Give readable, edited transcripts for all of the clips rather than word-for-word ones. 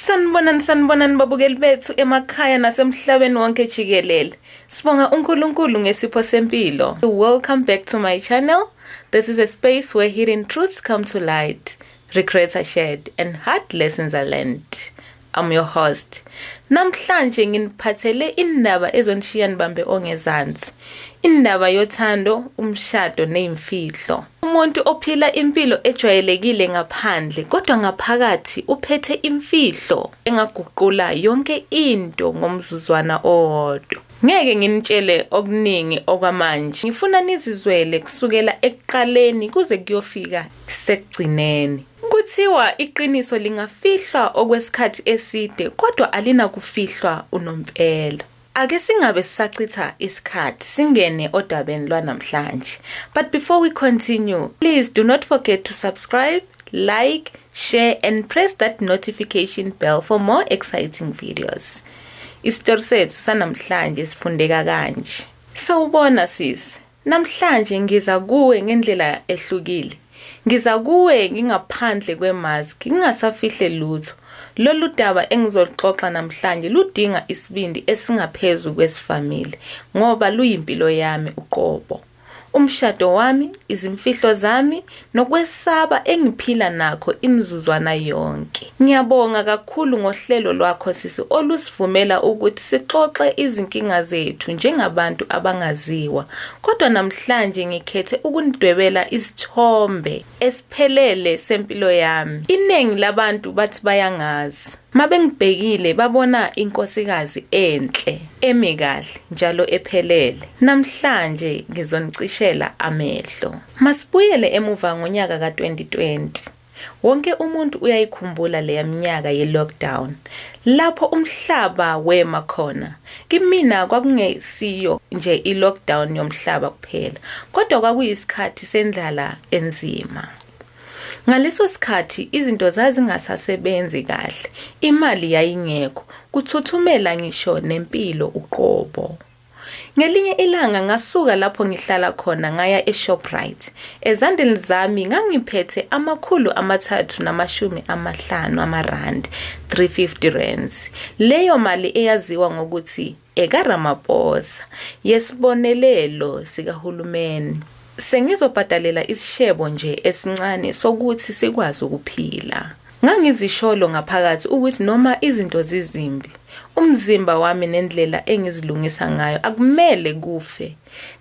Sanibonani babukeli bethu emakhaya nasemhlabeni wonke jikelele. Sibonga uNkulunkulu ngesipho sempilo. Welcome back to my channel. This is a space where hidden truths come to light, regrets are shared, and hard lessons are learned. I'm your host. Namhlanje nginiphathele indaba ezonishiya nibambe ongezansi. Indaba yothando, umshado nezimfihlo. Umuntu ophila impilo ejwayelekile ngaphandle kodwa ngaphakathi uphethe imfihlo engaguqula yonke into ngomzuzwana owodwa. Ngeke nginitshele okuningi okwamanje. Ngifuna nizizwele kusukela ekuqaleni kuze kuyofika sekugcineni. Kuthiwa iqiniso lingafihlwa okwesikhathi eside kodwa alina kufihlwa unompela. Ake singabe sisachitha isikhathi singene odabeni lwanamhlanje. But before we continue, please do not forget to subscribe, like, share and press that notification bell for more exciting videos. Isitori sethu sanamhlanje sifundeka kanje. Sawubona sis, namhlanje ngiza kuwe ngendlela ehlukile. Ngiza kuwe ngingaphandle kwemask, ngingasafihle lutho. Lolu daba engizolixoxa namhlanje ludinga isibindi esingaphezulu kwesifamily ngoba luyimpilo yami uqobo. Umshado wami, izimfihlo zami nokwesaba engiphila nakho imizuzwana yonke. Ngiyabonga kakhulu ngohlelo lwakho sisi olusivumela ukuthi sixoxe izinkinga zethu njengabantu abangaziwa. Kodwa namhlanje ngikhethe ukunidwebela isithombe esiphelele sempilo yami. Iningi labantu bathi bayangazi. Mabengibhekile babona inkosikazi enhle, emikahle, njalo ephelele. Namhlanje ngizonicishela amehlo. Masibuyele emuva ngonyaka ka-2020. Wonke umuntu uyayikhumbula leya minyaka ye-lockdown. Lapho umhlaba wema khona. Kimina kwakungesiyo nje i-lockdown yomhlaba kuphela, kodwa kwakuyisikhathi sendlala enzima. Ngaleso sikhathi izinto zazingasasebenzi kahle, imali yayingekho, kuthuthumela ngisho nempilo uqobo. Ngelinye ilanga ngasuka lapho ngihlala khona ngaya eShoprite. Ezandleni zami ngangiphethe R350 amarandi, 350 rands. Leyo mali eyaziwa ngokuthi ekaRamaphosa, yesibonelelo sikahulumeni. Sengizobhadalela isishebo nje esincane sokuthi sikwazi ukuphila. Ngangizisholo ngaphakathi ukuthi noma izinto zizimbi, umzimba wami nendlela engizilungisa ngayo akumele kufe.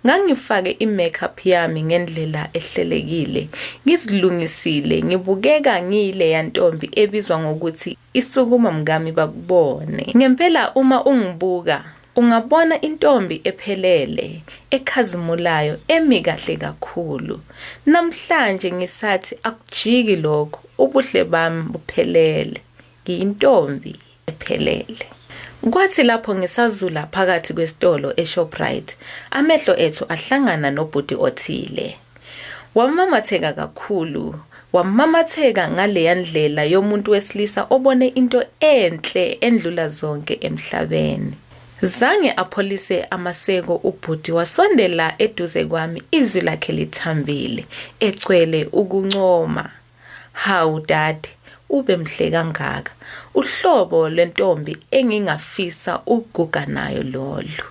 Ngangifake i-makeup yami ngendlela ehlelekile, ngizilungisile, ngibukeka ngile yantombi ebizwa ngokuthi isukuma mngami bakubone. Ngempela uma ungibuka ungabona intombi ephelele, ekhazimulayo, emikahle kakhulu. Namhlanje ngisathi akujiki lokho, ubuhle bami buphelele. Ngiyintombi ephelele. Kwathi lapho ngisazula phakathi kwesitolo eShoprite, amehlo ethu ahlangana nobhuti othile. Wamamatheka kakhulu, wamamatheka ngale ndlela yomuntu wesilisa obone into enhle endlula zonke emhlabeni. Zange apholise amaseko ubhuti wasondela eduze kwami, izwi lakhe lithambile, ecwele ukuncoma. Hawu dade, ube mhle kangaka. Uhlobo lentombi engingafisa ukuguga nayo lolu.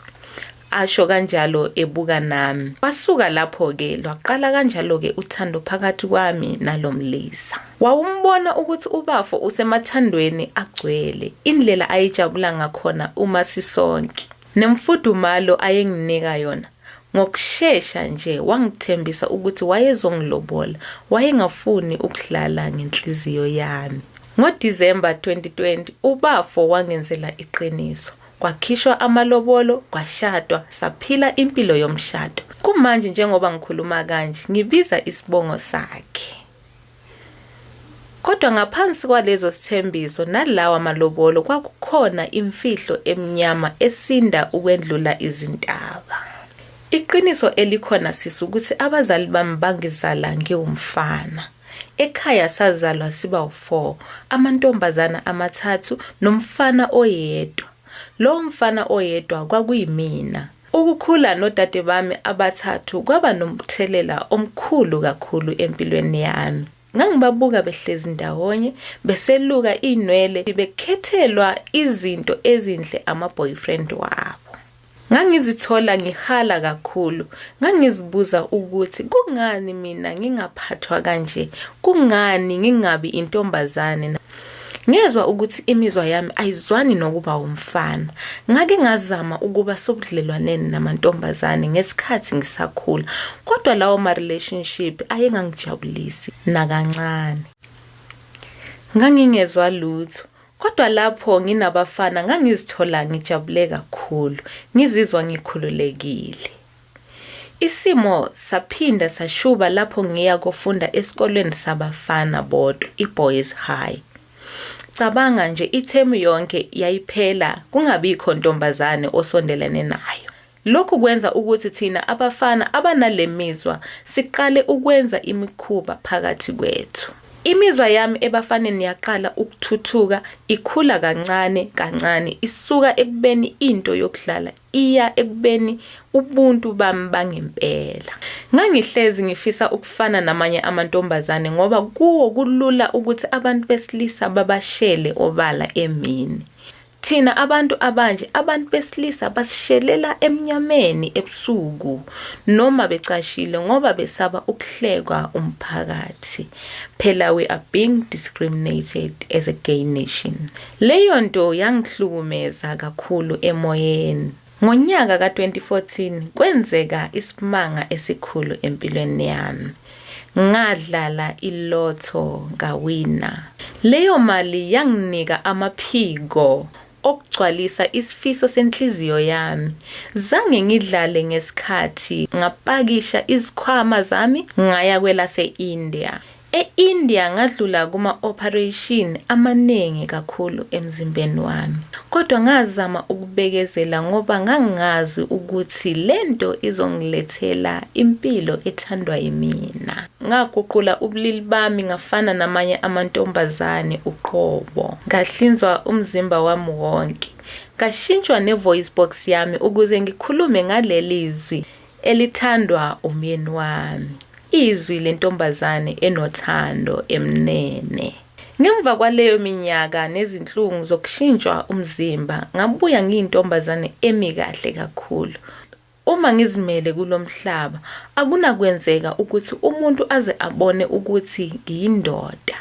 Asho kanjalo ebuka nami. Wasuka lapho ke lwaqala kanjalo ke uthando phakathi kwami nalomlisa. Wawumbona ukuthi ubafo usemathandweni agcwele, indlela ayijabula ngakhona uma sisonke. Nemfudumalo ayenginika yona. Ngokusheshsha nje wangithembisa ukuthi wayezongilobola, wayengafuni ukudlala ngenhliziyo yami. NgoDisemba 2020 ubafo wangenzela iqiniso. Kwakhishwa amalobolo, kwashadwa, saphila impilo yomshado. Kumanje njengoba ngikhuluma kanje, ngibiza isibongo sakhe. Kodwa ngaphansi kwalezo sithembiso nalawa amalobolo kwakukhona imfihlo eminyama esinda ukwendlula izintaba. Iqiniso elikhona sisi ukuthi abazali bami bangizala ngiwumfana. Ekhaya sazalwa siba u4, amantombazana amathathu nomfana oyedwa. Lo mfana oyedwa kwakuyimina. Ukukhula nodade bami abathathu kwaba nomthelela omkhulu kakhulu empilweni yami. Ngangibabuka behlezi ndawonye beseluka inwele bekhethelwa izinto ezinhle ama-boyfriend wabo. Ngangizithola ngihala kakhulu, ngangizibuza ukuthi kungani mina ngingaphathwa kanje, kungani ngingabi intombazane. Ngezwe ukuthi imizwa yami ayizwani nokuba umfana. Ngake ngazama ukuba sobudlelwaneni namantombazane ngesikhathi ngisakhula, kodwa lawo ma-relationship ayengangijabulisi nakancane. Ngangingezwa lutho, kodwa lapho nginabafana ngangizithola ngijabule kakhulu, ngizizwa ngikhululekile. Isimo saphinda sashuba lapho ngiya kufunda esikoleni sabafana bodwa, i-Boys High. Cabanga nje ithemu yonke yayiphela kungabikho ntombazane osondelene nayo. Lokhu kwenza ukuthi thina abafana abanalemizwa siqale ukwenza imikhuba phakathi kwethu. Imizwa yami ebafaneni yaqala ukuthuthuka, ikhula kancane isuka ekubeni into yokudlala iya ekubeni ubuntu bami bangempela. Ngangihlezi ngifisa ukufana namanye amantombazane ngoba kuwo kulula ukuthi abantu besilisa babashele obala emini. Thina abantu abanje, abantu besilisa basishelela emnyameni ebusuku noma becashile ngoba besaba ukuhlekwa umphakathi. Phela we are being discriminated as a gay nation. Leyo nto yangihlukumeza kakhulu emoyeni. Ngonyaka ka-2014 kwenzeka isimanga esikhulu empilweni yami. Ngadlala ilotho ngawina. Leyo mali yanginika amaphiko okugcwalisa isifiso senhliziyo yami. Zange ngidlale ngesikhathi ngapakisha izikhwama zami ngaya kwelase-India. E-India ngadlula kuma-operation amaningi kakhulu emzimbeni wami. Kodwa ngazama ukubekezela ngoba ngangazi ukuthi lento izongilethela impilo ethandwa yimina. Ngaguqula ubulili bami ngafana namanye amantombazane uqobo. Ngahlinzwa umzimba wami wonke. Ngashintshwa ne-voice box yami ukuze ngikhulume ngalelizwi elithandwa umyeni wami. Izwi lentombazane enothando emnene. Ngemva kwaleyo minyaka nezinhlungu zokushintshwa umzimba, ngabuya ngiyintombazane emikahle kakhulu. Uma ngizimele kulomhlaba, akunakwenzeka ukuthi umuntu aze abone ukuthi ngiyindoda.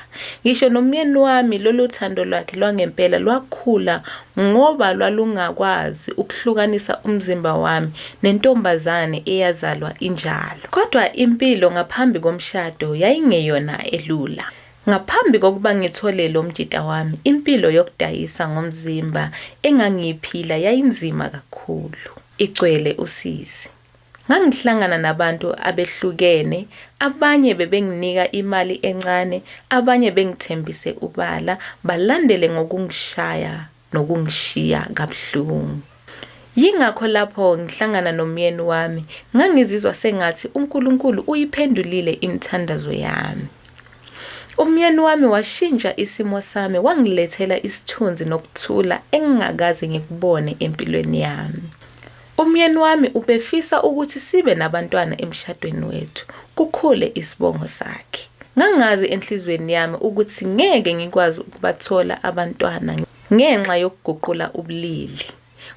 Ngisho nomyeni wami lolu thando lwakhe lwangempela lwakhula ngoba lwalungakwazi ukuhlukanisa umzimba wami nentombazane eyazalwa injalo. Kodwa impilo ngaphambi komshado yayingeyona elula. Ngaphambi kokuba ngithole lo mjita wami, impilo yokudayisa ngomzimba engangiyiphila yayinzima kakhulu. Igcwele usizi. Ngangihlangana nabantu abehlukene, abanye bebenginika imali encane, abanye bengithembise ubala, balandele ngokungishaya nokungishiya kabuhlungu. Yingakho lapho ngihlangana nomyeni wami, ngangizizwa sengathi uNkulunkulu uyiphendulile imithandazo yami. Umyeni wami washintsha isimo sami, wangilethela isithunzi nokuthula engingakaze ngikubone empilweni yami. Umyeni wami ubefisa ukuthi sibe nabantwana emshadweni wethu, kukhule isibongo sakhe. Ngangazi enhlizweni yami ukuthi ngeke ngikwazi ukubathola abantwana ngenxa yokuguqula ubulili.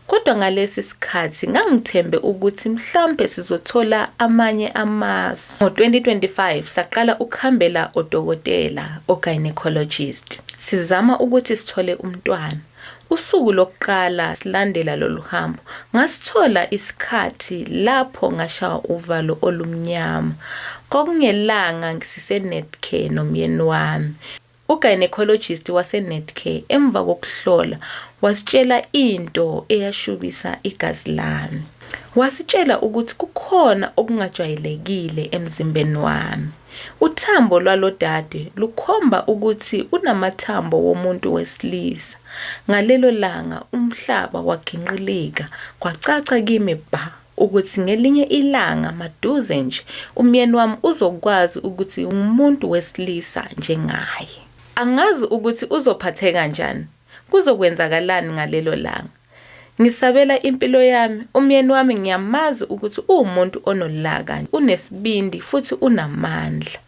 Kodwa ngalesi sikhathi ngangithembe ukuthi mhlambe sizothola amanye amasu. Ngo-2025 saqala ukuhambela odokotela, o-gynecologist. Sizama ukuthi sithole umntwana. Usuku lokuqala silandela lolu hambo, ngasithola isikhathi lapho ngashaya uvalo olumnyama. Kwakungelanga ngisiseNetcare nomyeni wami. U-gynecologist waseNetcare emva kokuhlola wasitshela into eyashubisa igazi lami. Wasitshela ukuthi kukhona okungajwayelekile emzimbeni wami. Uthambo lwalodade lukhomba ukuthi unamathambo womuntu wesilisa. Ngalelo langa umhlaba waginqilika, kwacaca kimi ba ukuthi ngelinye ilanga maduze nje umyeni wami uzokwazi ukuthi umuntu wesilisa njengaye. Angazi ukuthi uzophatheka kanjani, kuzokwenzakalani ngalelo langa. Ngisabela impilo yami, umyeni wami ngiyamazi ukuthi umuntu onolaka, unesibindi futhi unamandla.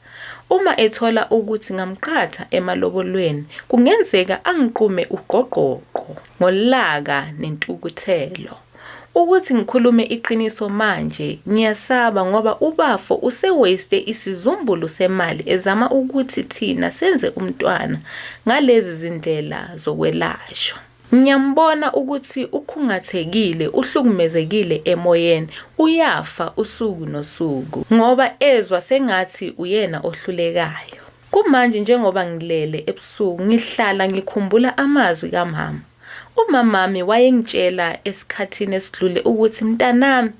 Uma ethola ukuthi ngamqatha emalobolweni, kungenzeka angiqume uqoqoqo ngolaka nentukuthelo. Ukuthi ngikhulume iqiniso manje, ngiyasaba ngoba ubafo usewaste isizumbulu semali ezama ukuthi thina senze umntwana ngalezi zindlela zokwelashwa. Ngiyambona ukuthi ukhungathekile, uhlukumezekile emoyeni, uyafa usuku nosuku ngoba ezwa sengathi uyena ohlulekayo. Kumanje njengoba ngilele ebusuku ngihlala ngikhumbula amazwi kamama. Umamami wayengitshela esikhathini esidlule ukuthi mntanami,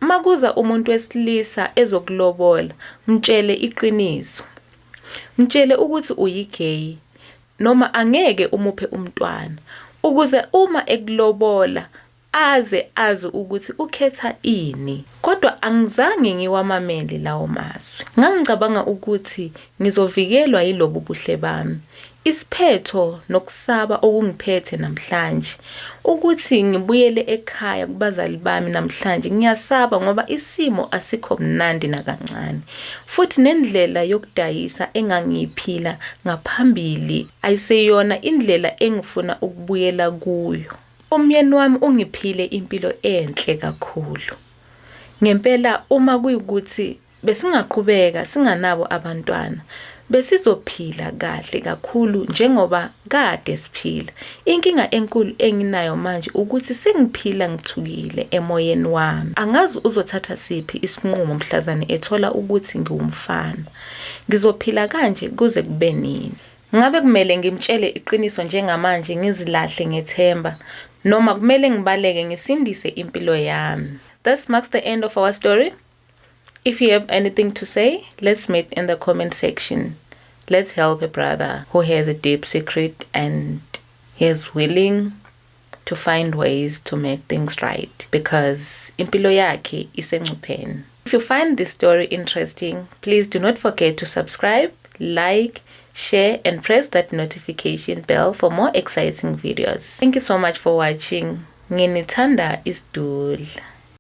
makuza umuntu wesilisa ezokulobola, mtshele iqiniso. Mtshele ukuthi uyigay noma angeke umuphe umntwana, ukuze uma ekulobola azi ukuthi ukhetha ini. Kodwa angizange ngiwamamele lawo mazwi. Ngangicabanga ukuthi ngizovikelwa yilobu buhle bami. Isiphetho nokusaba okungiphethe namhlanje ukuthi ngibuyele ekhaya kubazali bami namhlanje, ngiyasaba ngoba isimo asikho mnandi nakancane, futhi nendlela yokudayisa engangiyiphila ngaphambili ayiseyona indlela engifuna ukubuyela kuyo. Umyeni wami ungiphile impilo enhle kakhulu. Ngempela uma kuyikuthi besingaqhubeka singanabo abantwana, besizophila kahle kakhulu njengoba kade siphila. Inkinga enkulu enginayo manje ukuthi sengiphila ngithukile emoyeni wami. Angazi uzothatha siphi isinqumo mhlazane ethola ukuthi ngiwumfana. Ngizophila kanje kuze kube nini? Ngabe kumele ngimtshele iqiniso njengamanje ngizilahle ngethemba, noma kumele ngibaleke ngisindise impilo yami? This marks the end of our story. If you have anything to say, let's meet in the comment section. Let's help a brother who has a deep secret and he is willing to find ways to make things right, because impilo yakhe isengcupheni. If you find this story interesting, please do not forget to subscribe, like, share, and press that notification bell for more exciting videos. Thank you so much for watching. Nginithanda isidudla.